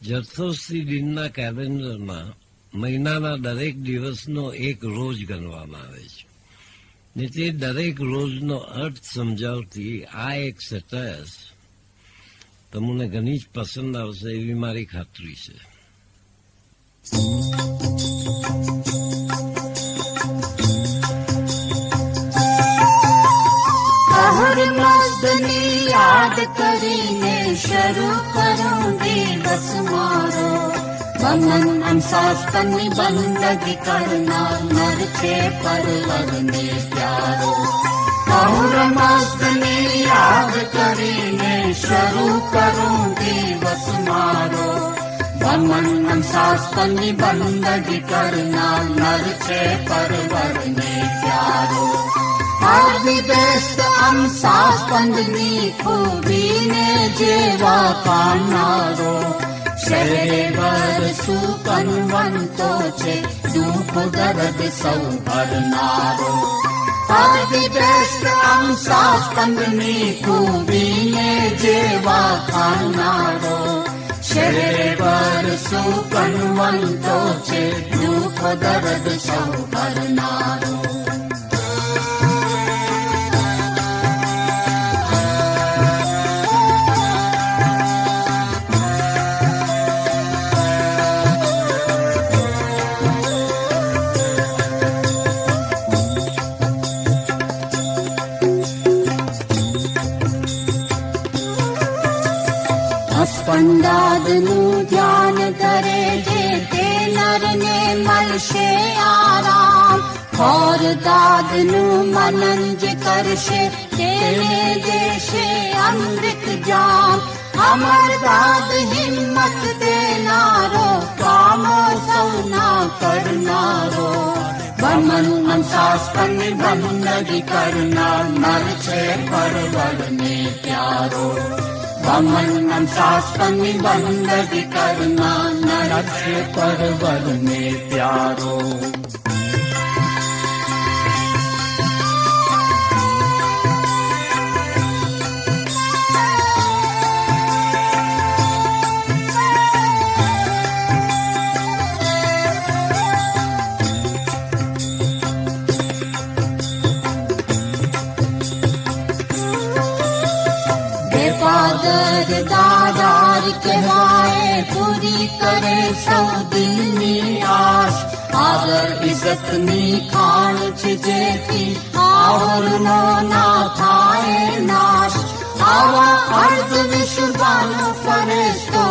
જરથોસ્તી દિનના કેલેન્ડરમાં મહિનાના દરેક દિવસનો એક રોજ ગણવામાં આવે છે ને તે દરેક રોજનો અર્થ સમજાવતી આ એક સેટાયર તમને ઘણી જ પસંદ આવશે એવી મારી ખાતરી છે. યાદ કરીને શરૂ કરું દિવસ મારો, મમન શાસ્ત્રની બંદગી કરનાર નર છે પરવરને પ્યારો. મસ્તની યાદ કરીને શરૂ કરું દિવસ મારો, મમન શાસ્ત્રની બંદગી કરનાર નર છે પરવરને પ્યારો. બેસ્ટ શાસ્ત્રની ખૂબીને જેવા પામનારો, શહેર સુકનવંતો છે દુઃખ દર્દ સૌ ભરનારો. બેસ્ટ શાસ્ત્રની ખૂબીને જેવા ખાનારો, શહેર સુકનવંતો છે દુઃખ દર્દ સૌ ભરનારો. સ્પંદાદનું ધ્યાન કરે જે તે નરને મળશે આરામ, ખોર દાદનું મનન જે કરશે તેને દેશે અમૃત જામ. અમર દાદ હિંમત દેનારો, કામો સૌના કરનારો, મમન શાસ્ત્રની બંદગી કરનાર નર છે પરવરને પ્યારો. મમન શાસ્ત્રની બંદગી કરનાર નર છે પરવરને પ્યારો. દાદાર કહેવાય પૂરી કરે સૌ દિલની આશ, આદર ઇજ્જતની ખાણ છે જેથી આવરનો ના થાય નાશ. આવા અર્ધ વિશ્વનો ફરેશતો